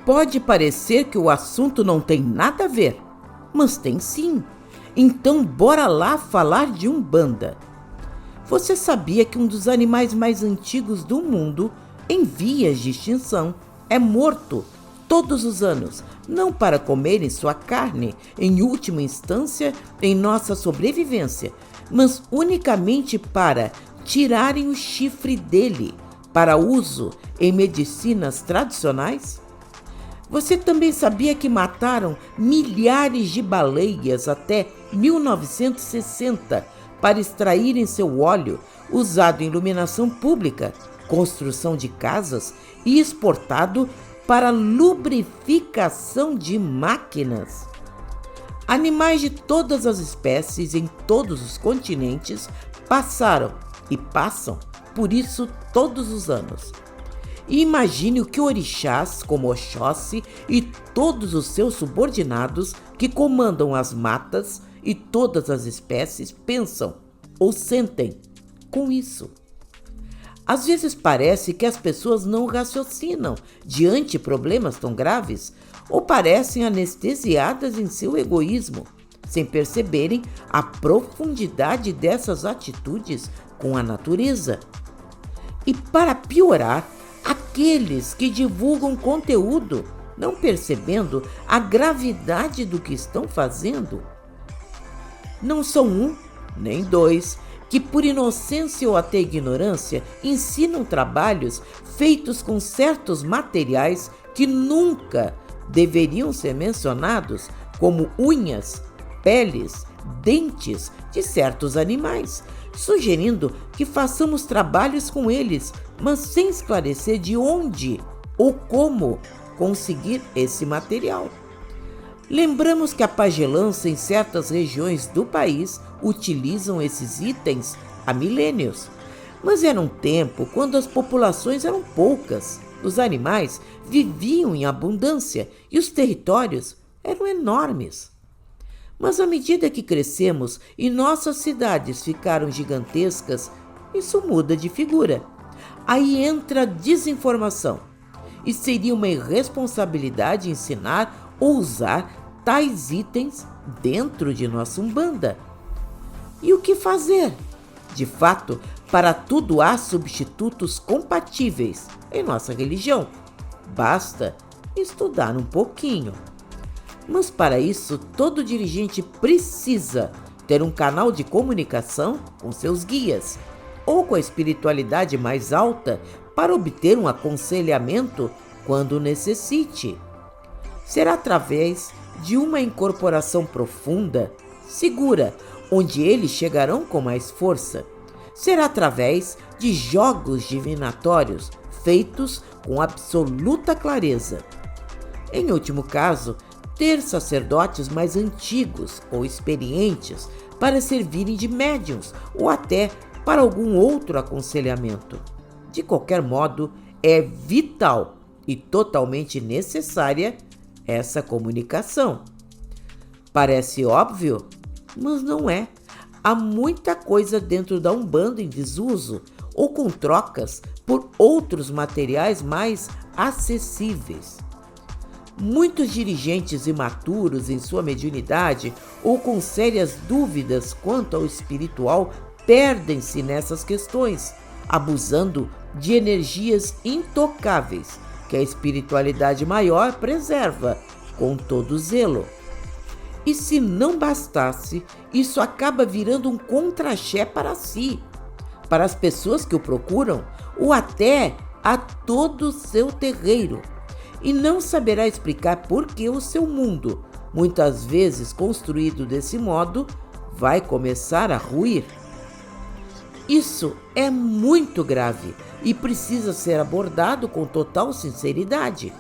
Pode parecer que o assunto não tem nada a ver, mas tem sim. Então bora lá falar de Umbanda. Você sabia que um dos animais mais antigos do mundo, em vias de extinção, é morto todos os anos, não para comerem sua carne, em última instância, em nossa sobrevivência, mas unicamente para tirarem o chifre dele, para uso em medicinas tradicionais? Você também sabia que mataram milhares de baleias até 1960 para extraírem seu óleo, usado em iluminação pública, construção de casas e exportado para lubrificação de máquinas? Animais de todas as espécies em todos os continentes passaram e passam por isso todos os anos. E imagine o que orixás como Oxóssi e todos os seus subordinados que comandam as matas e todas as espécies pensam ou sentem com isso. Às vezes parece que as pessoas não raciocinam diante de problemas tão graves ou parecem anestesiadas em seu egoísmo, sem perceberem a profundidade dessas atitudes com a natureza. E para piorar, aqueles que divulgam conteúdo, não percebendo a gravidade do que estão fazendo. Não são um, nem dois, que por inocência ou até ignorância ensinam trabalhos feitos com certos materiais que nunca deveriam ser mencionados, como unhas, peles, dentes de certos animais, sugerindo que façamos trabalhos com eles, mas sem esclarecer de onde ou como conseguir esse material. Lembramos que a pagelança em certas regiões do país utilizam esses itens há milênios, mas era um tempo quando as populações eram poucas, os animais viviam em abundância e os territórios eram enormes. Mas à medida que crescemos e nossas cidades ficaram gigantescas, isso muda de figura. Aí entra a desinformação. E seria uma irresponsabilidade ensinar ou usar tais itens dentro de nossa Umbanda. E o que fazer? De fato, para tudo há substitutos compatíveis em nossa religião. Basta estudar um pouquinho. Mas para isso, todo dirigente precisa ter um canal de comunicação com seus guias ou com a espiritualidade mais alta para obter um aconselhamento quando necessite. Será através de uma incorporação profunda, segura, onde eles chegarão com mais força. Será através de jogos divinatórios feitos com absoluta clareza. Em último caso, ter sacerdotes mais antigos ou experientes para servirem de médiuns ou até para algum outro aconselhamento. De qualquer modo, é vital e totalmente necessária essa comunicação. Parece óbvio, mas não é. Há muita coisa dentro da Umbanda em desuso ou com trocas por outros materiais mais acessíveis. Muitos dirigentes imaturos em sua mediunidade ou com sérias dúvidas quanto ao espiritual perdem-se nessas questões, abusando de energias intocáveis que a espiritualidade maior preserva com todo zelo. E se não bastasse, isso acaba virando um contra-axé para si, para as pessoas que o procuram ou até a todo o seu terreiro. E não saberá explicar por que o seu mundo, muitas vezes construído desse modo, vai começar a ruir. Isso é muito grave e precisa ser abordado com total sinceridade,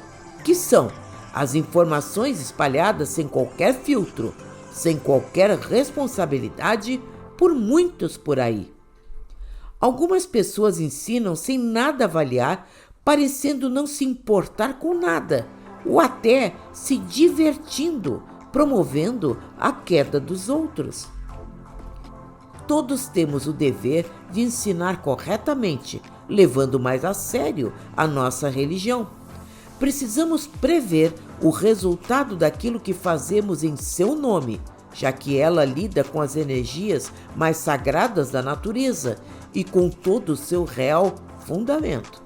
que são as informações espalhadas sem qualquer filtro, sem qualquer responsabilidade por muitos por aí. Algumas pessoas ensinam sem nada avaliar, parecendo não se importar com nada, ou até se divertindo, promovendo a queda dos outros. Todos temos o dever de ensinar corretamente, levando mais a sério a nossa religião. Precisamos prever o resultado daquilo que fazemos em seu nome, já que ela lida com as energias mais sagradas da natureza e com todo o seu real fundamento.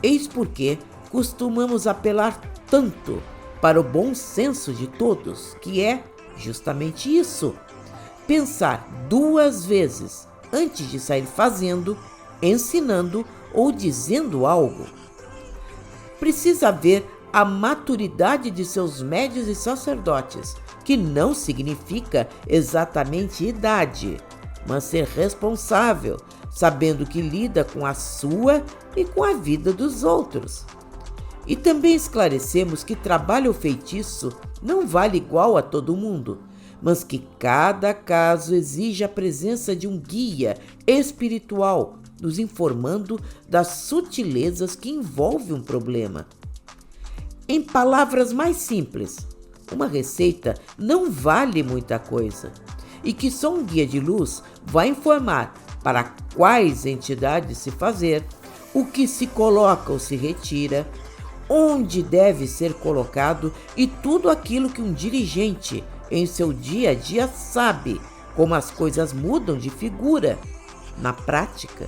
Eis porque costumamos apelar tanto para o bom senso de todos, que é justamente isso: pensar 2 vezes antes de sair fazendo, ensinando ou dizendo algo. Precisa haver a maturidade de seus médios e sacerdotes, que não significa exatamente idade, mas ser responsável, sabendo que lida com a sua e com a vida dos outros. E também esclarecemos que trabalho ou feitiço não vale igual a todo mundo, mas que cada caso exige a presença de um guia espiritual, nos informando das sutilezas que envolvem um problema. Em palavras mais simples, uma receita não vale muita coisa, e que só um guia de luz vai informar para quais entidades se fazer, o que se coloca ou se retira, onde deve ser colocado e tudo aquilo que um dirigente em seu dia a dia sabe, como as coisas mudam de figura na prática.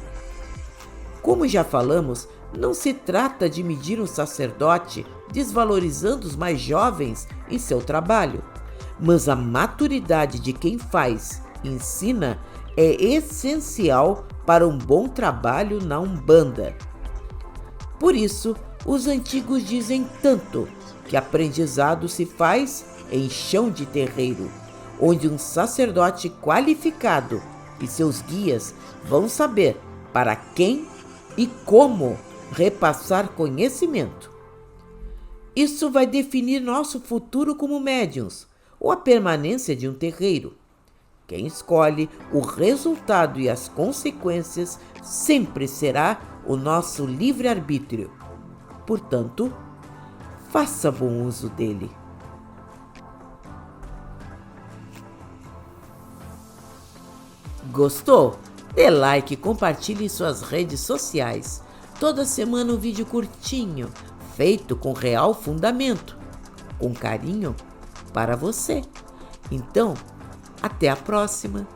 Como já falamos, não se trata de medir um sacerdote desvalorizando os mais jovens em seu trabalho, mas a maturidade de quem faz e ensina é essencial para um bom trabalho na Umbanda. Por isso, os antigos dizem tanto que aprendizado se faz em chão de terreiro, onde um sacerdote qualificado e seus guias vão saber para quem e como repassar conhecimento. Isso vai definir nosso futuro como médiuns ou a permanência de um terreiro. Quem escolhe o resultado e as consequências sempre será o nosso livre-arbítrio. Portanto, faça bom uso dele. Gostou? Dê like e compartilhe em suas redes sociais. Toda semana um vídeo curtinho, feito com real fundamento, com carinho para você. Então, até a próxima!